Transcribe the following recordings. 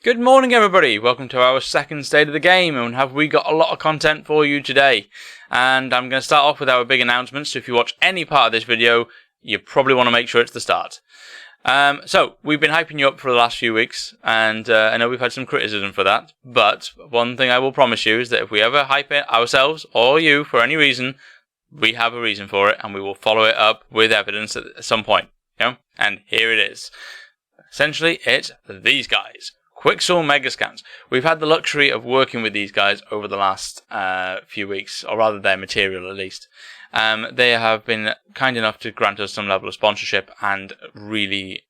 Good morning, everybody. Welcome to our second state of the game, and have we got a lot of content for you today. And I'm going to start off with our big announcements. So if you watch any part of this video, you probably want to make sure it's the start. So we've been hyping you up for the last few weeks, and I know we've had some criticism for that. But one thing I will promise you is that if we ever hype it ourselves or you for any reason, we have a reason for it, and we will follow it up with evidence at some point. And here it is. Essentially, it's these guys. Quixel Megascans. We've had the luxury of working with these guys over the last few weeks, or rather their material at least. They have been kind enough to grant us some level of sponsorship and really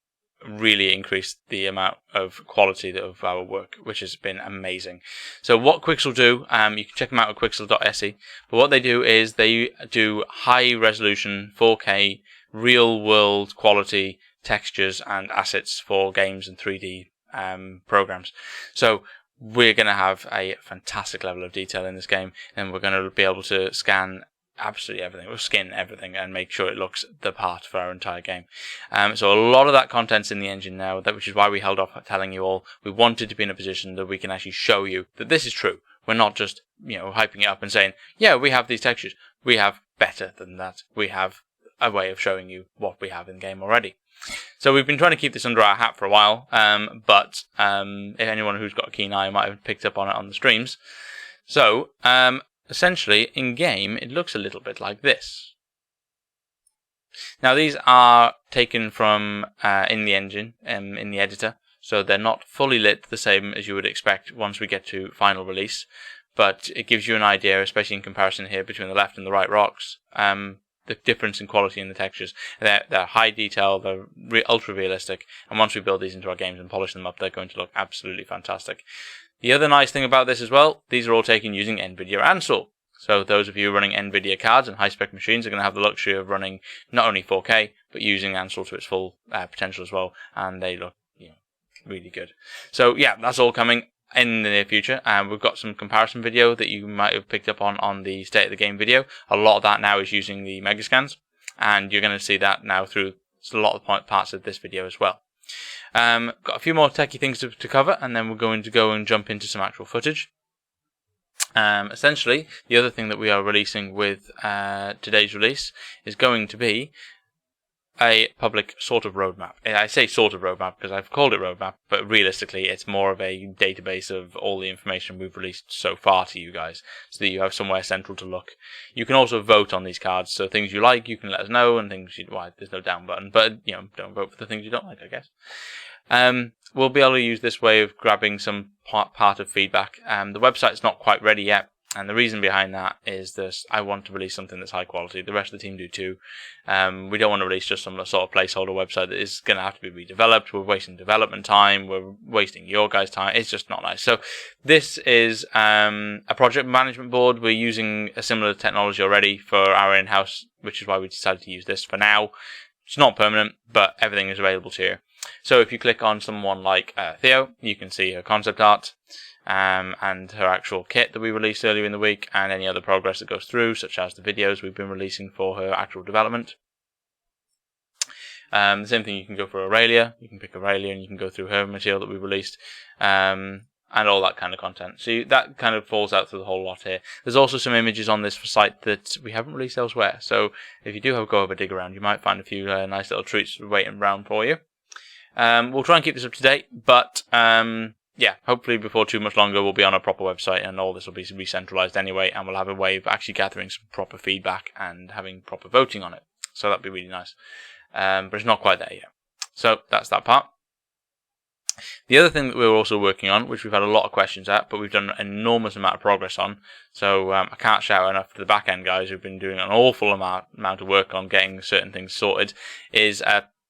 increased the amount of quality of our work, which has been amazing. So what Quixel do, you can check them out at quixel.se, but what they do is they do high resolution 4K real world quality textures and assets for games and 3D programs. So we're going to have a fantastic level of detail in this game, and we're going to be able to scan absolutely everything. We'll skin everything and make sure it looks the part for our entire game. So a lot of that content's in the engine now, which is why we held off telling you all. We wanted to be in a position that we can actually show you that this is true. We're not just, hyping it up and saying, yeah, we have these textures. We have better than that. We have a way of showing you what we have in game already. So we've been trying to keep this under our hat for a while, but if anyone who's got a keen eye might have picked up on it on the streams. So essentially, in game, it looks a little bit like this. Now these are taken from in the engine, in the editor, so they're not fully lit the same as you would expect once we get to final release, but it gives you an idea, especially in comparison here between the left and the right rocks, the difference in quality in the textures. They're high detail, they're ultra realistic, and once we build these into our games and polish them up, they're going to look absolutely fantastic. The other nice thing about this as well, these are all taken using NVIDIA Ansel. So those of you running NVIDIA cards and high-spec machines are going to have the luxury of running not only 4K, but using Ansel to its full potential as well, and they look really good. So yeah, that's all coming in the near future, and we've got some comparison video that you might have picked up on the state of the game video. A lot of that now is using the Megascans, and you're going to see that now through a lot of parts of this video as well. Got a few more techie things to cover, and then we're going to go and jump into some actual footage. Essentially, the other thing that we are releasing with today's release is going to be a public sort of roadmap. I say sort of roadmap because I've called it roadmap, but realistically it's more of a database of all the information we've released so far to you guys, so that you have somewhere central to look. You can also vote on these cards, so things you like you can let us know, and things there's no down button, but don't vote for the things you don't like, I guess. We'll be able to use this way of grabbing some part of feedback. The website's not quite ready yet, and the reason behind that is that I want to release something that's high quality. The rest of the team do too. We don't want to release just some sort of placeholder website that is going to have to be redeveloped. We're wasting development time. We're wasting your guys' time. It's just not nice. So this is a project management board. We're using a similar technology already for our in-house, which is why we decided to use this for now. It's not permanent, but everything is available to you. So if you click on someone like Theo, you can see her concept art, and her actual kit that we released earlier in the week, and any other progress that goes through, such as the videos we've been releasing for her actual development. The same thing, you can go for Aurelia. You can pick Aurelia and you can go through her material that we released, and all that kind of content. So that kind of falls out through the whole lot here. There's also some images on this site that we haven't released elsewhere, so if you do go have a dig around, you might find a few nice little treats waiting around for you. We'll try and keep this up to date, but yeah, hopefully before too much longer we'll be on a proper website, and all this will be re-centralized anyway, and we'll have a way of actually gathering some proper feedback and having proper voting on it. So that'd be really nice. But it's not quite there yet. So that's that part. The other thing that we're also working on, which we've had a lot of questions at, but we've done an enormous amount of progress on, so I can't shout enough to the back end guys who've been doing an awful amount of work on getting certain things sorted, is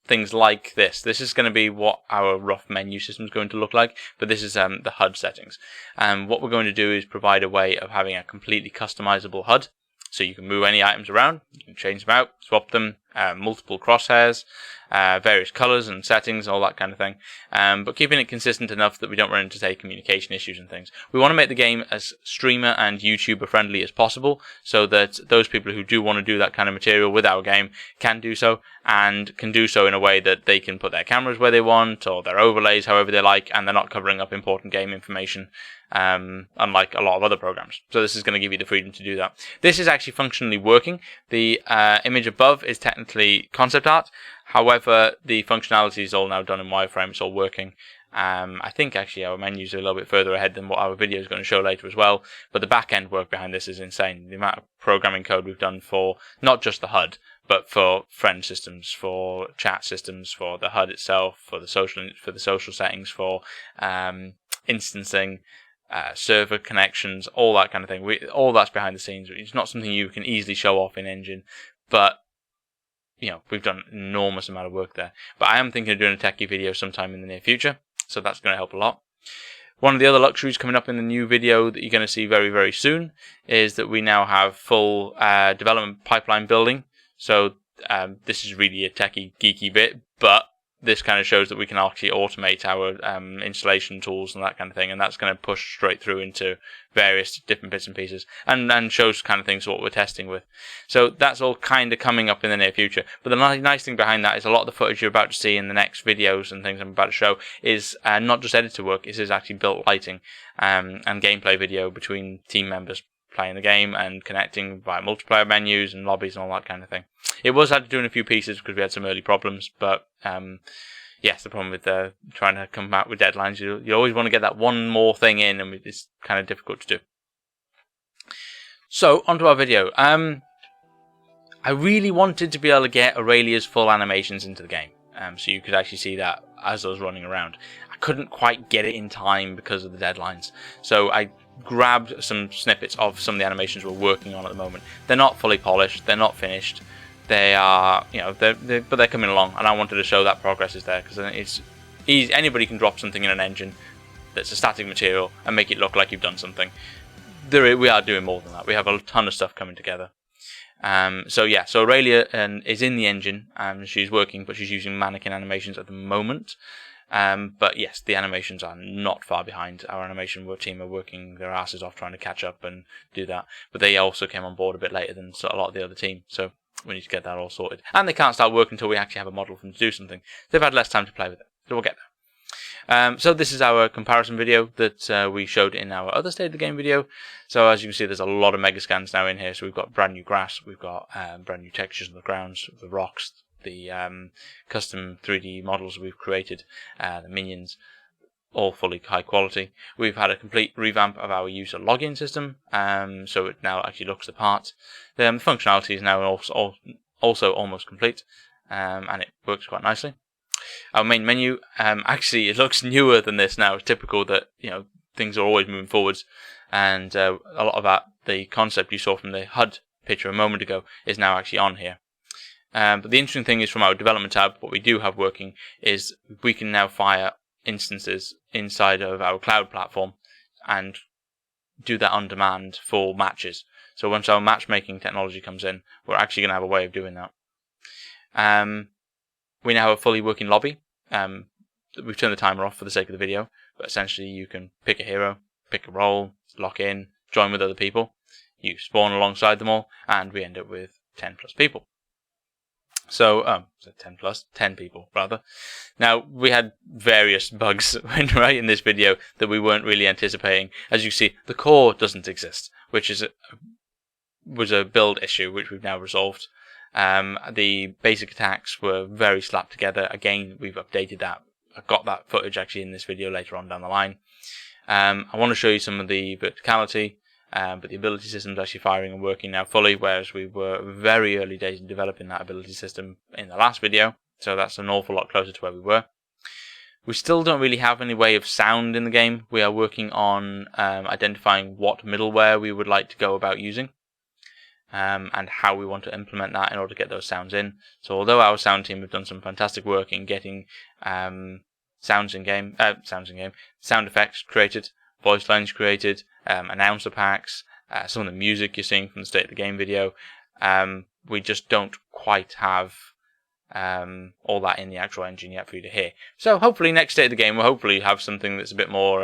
things like this. This is going to be what our rough menu system is going to look like, but this is the HUD settings. And what we're going to do is provide a way of having a completely customizable HUD, so you can move any items around, you can change them out, swap them, multiple crosshairs, various colors and settings, all that kind of thing, but keeping it consistent enough that we don't run into, say, communication issues and things. We want to make the game as streamer and YouTuber friendly as possible, so that those people who do want to do that kind of material with our game can do so, and can do so in a way that they can put their cameras where they want, or their overlays however they like, and they're not covering up important game information, unlike a lot of other programs. So this is going to give you the freedom to do that. This is actually functionally working. The image above is technically concept art. However, the functionality is all now done in wireframe. It's all working. I think actually our menus are a little bit further ahead than what our video is going to show later as well. But the back-end work behind this is insane. The amount of programming code we've done for not just the HUD, but for friend systems, for chat systems, for the HUD itself, for the social settings, for instancing, server connections, all that kind of thing. All that's behind the scenes. It's not something you can easily show off in Engine, but we've done an enormous amount of work there. But I am thinking of doing a techie video sometime in the near future, so that's going to help a lot. One of the other luxuries coming up in the new video that you're going to see very, very soon is that we now have full development pipeline building. So this is really a techie, geeky bit, but this kind of shows that we can actually automate our installation tools and that kind of thing, and that's going to push straight through into various different bits and pieces, and shows kind of things what we're testing with. So that's all kind of coming up in the near future. But the nice thing behind that is a lot of the footage you're about to see in the next videos and things I'm about to show is not just edited work, it is actually built lighting and gameplay video between team members playing the game and connecting via multiplayer menus and lobbies and all that kind of thing. It was had to do in a few pieces because we had some early problems, but yes, the problem with trying to come out with deadlines, you always want to get that one more thing in, and it's kind of difficult to do. So, onto our video. I really wanted to be able to get Aurelia's full animations into the game, so you could actually see that as I was running around. I couldn't quite get it in time because of the deadlines, so I grabbed some snippets of some of the animations we're working on at the moment. They're not fully polished, they're not finished. They are, but they're coming along, and I wanted to show that progress is there, because it's easy. Anybody can drop something in an engine that's a static material and make it look like you've done something. We are doing more than that. We have a ton of stuff coming together. So Aurelia is in the engine, and she's working, but she's using mannequin animations at the moment. But yes, the animations are not far behind. Our animation team are working their asses off trying to catch up and do that. But they also came on board a bit later than a lot of the other team, so we need to get that all sorted. And they can't start work until we actually have a model for them to do something. They've had less time to play with it, so we'll get there. So this is our comparison video that we showed in our other State of the Game video. So as you can see, there's a lot of mega scans now in here. So we've got brand new grass, we've got brand new textures on the grounds, the rocks, the custom 3D models we've created, the minions, all fully high quality. We've had a complete revamp of our user login system, so it now actually looks the part. The functionality is now also almost complete, and it works quite nicely. Our main menu, actually it looks newer than this now. It's typical that things are always moving forwards, and a lot of that, the concept you saw from the HUD picture a moment ago, is now actually on here. But the interesting thing is, from our development tab, what we do have working is we can now fire instances inside of our cloud platform and do that on demand for matches. So once our matchmaking technology comes in, we're actually going to have a way of doing that. We now have a fully working lobby. We've turned the timer off for the sake of the video, but essentially you can pick a hero, pick a role, lock in, join with other people. You spawn alongside them all, and we end up with 10 plus people. So, 10 people, rather. Now, we had various bugs right in this video that we weren't really anticipating. As you see, the core doesn't exist, which was a build issue, which we've now resolved. The basic attacks were very slapped together. Again, we've updated that. I've got that footage actually in this video later on down the line. I want to show you some of the verticality. But the ability system is actually firing and working now fully, whereas we were very early days in developing that ability system in the last video, so that's an awful lot closer to where we were. We still don't really have any way of sound in the game. We are working on identifying what middleware we would like to go about using, and how we want to implement that in order to get those sounds in. So although our sound team have done some fantastic work in getting sound effects created, voice lines created, announcer packs, some of the music you're seeing from the State of the Game video, we just don't quite have all that in the actual engine yet for you to hear. So hopefully next day of the game we'll hopefully have something that's a bit more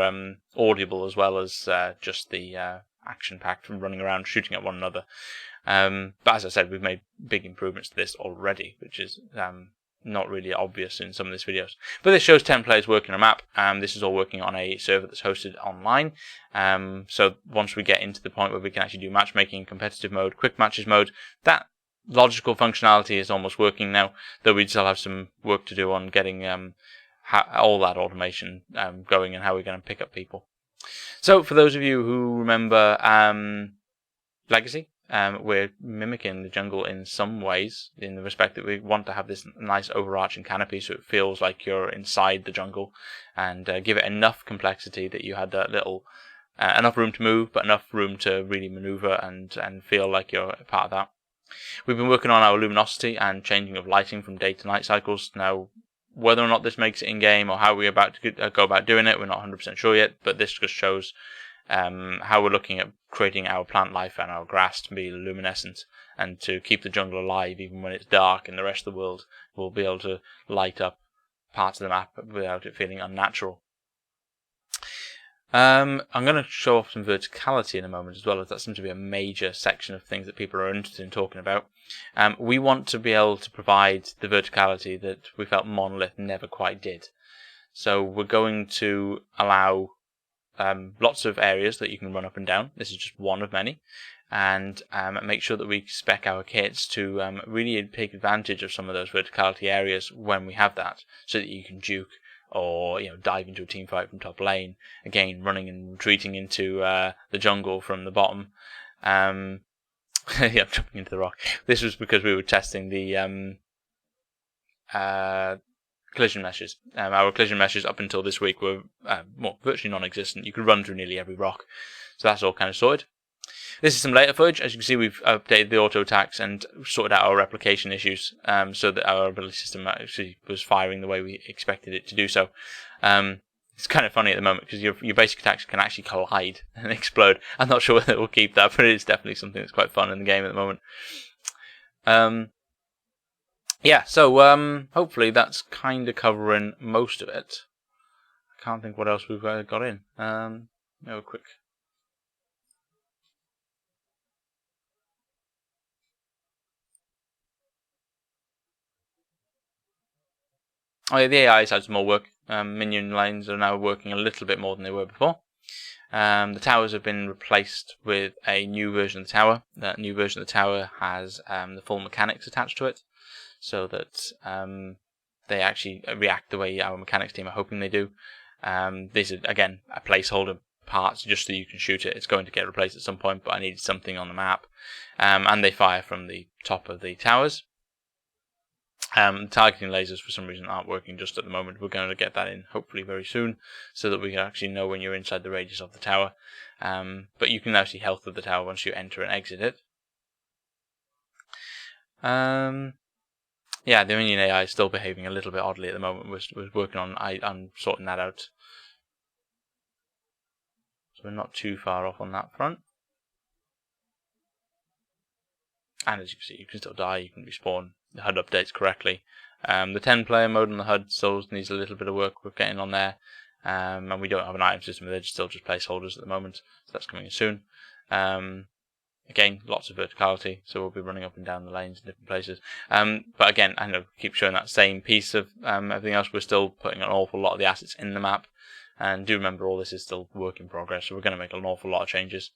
audible, as well as just the action-packed from running around shooting at one another. But as I said, we've made big improvements to this already, which is not really obvious in some of these videos. But this shows 10 players working on a map. This is all working on a server that's hosted online. So once we get into the point where we can actually do matchmaking, competitive mode, quick matches mode, that logical functionality is almost working now, though we still have some work to do on getting all that automation going and how we're going to pick up people. So for those of you who remember Legacy, we're mimicking the jungle in some ways, in the respect that we want to have this nice overarching canopy so it feels like you're inside the jungle, and give it enough complexity that you had that little enough room to move, but enough room to really maneuver and feel like you're a part of that. We've been working on our luminosity and changing of lighting from day to night cycles. Now, whether or not this makes it in-game or how we're about to go about doing it, we're not 100% sure yet, but this just shows how we're looking at creating our plant life and our grass to be luminescent and to keep the jungle alive even when it's dark, and the rest of the world will be able to light up parts of the map without it feeling unnatural. I'm going to show off some verticality in a moment as well, as that seems to be a major section of things that people are interested in talking about. We want to be able to provide the verticality that we felt Monolith never quite did. So we're going to allow lots of areas that you can run up and down. This is just one of many. And make sure that we spec our kits to really take advantage of some of those verticality areas when we have that, so that you can juke or dive into a team fight from top lane, again running and retreating into the jungle from the bottom. Yeah, jumping into the rock. This was because we were testing the collision meshes. Our collision meshes up until this week were virtually non-existent. You could run through nearly every rock, so that's all kind of sorted. This is some later footage. As you can see, we've updated the auto attacks and sorted out our replication issues, so that our ability system actually was firing the way we expected it to do so. It's kind of funny at the moment because your basic attacks can actually collide and explode. I'm not sure whether it will keep that, but it's definitely something that's quite fun in the game at the moment. Yeah, so hopefully that's kind of covering most of it. I can't think what else we've got in. A quick. Oh yeah, the AI's had some more work. Minion lanes are now working a little bit more than they were before. The towers have been replaced with a new version of the tower. That new version of the tower has the full mechanics attached to it, so that they actually react the way our mechanics team are hoping they do. This is, again, a placeholder part just so you can shoot it. It's going to get replaced at some point, but I needed something on the map. And they fire from the top of the towers. Targeting lasers for some reason aren't working just at the moment. We're going to get that in hopefully very soon, so that we can actually know when you're inside the radius of the tower. But you can now see health of the tower once you enter and exit it. Yeah, the minion AI is still behaving a little bit oddly at the moment. We're working on sorting that out. So we're not too far off on that front. And as you can see, you can still die, you can respawn. The HUD updates correctly. The 10-player mode on the HUD still needs a little bit of work. We're getting on there. And we don't have an item system, they're still just placeholders at the moment. So that's coming soon. Again, lots of verticality, so we'll be running up and down the lanes in different places. But again, I know keep showing that same piece of everything else. We're still putting an awful lot of the assets in the map. And do remember, all this is still work in progress, so we're going to make an awful lot of changes.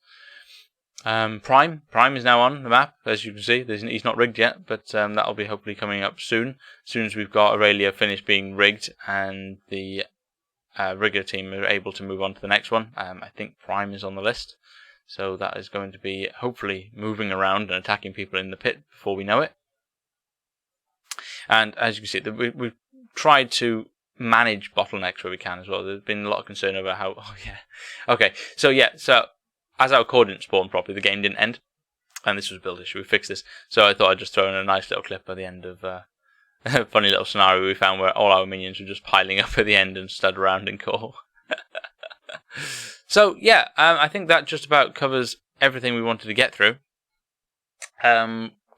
Prime is now on the map, as you can see. He's not rigged yet, but that'll be hopefully coming up soon. As soon as we've got Aurelia finished being rigged and the rigger team are able to move on to the next one, I think Prime is on the list. So that is going to be hopefully moving around and attacking people in the pit before we know it. And as you can see, we've tried to manage bottlenecks where we can as well. There's been a lot of concern about how... Oh, yeah. Okay, so as our core didn't spawn properly, the game didn't end. And this was a build issue. We fixed this. So I thought I'd just throw in a nice little clip at the end of a funny little scenario we found where all our minions were just piling up at the end and stood around in core. So, yeah, I think that just about covers everything we wanted to get through.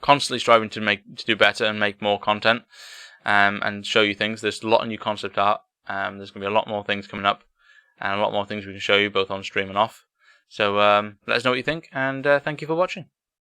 constantly striving to do better and make more content, and show you things. There's a lot of new concept art. There's going to be a lot more things coming up, and a lot more things we can show you both on stream and off. So let us know what you think, and thank you for watching.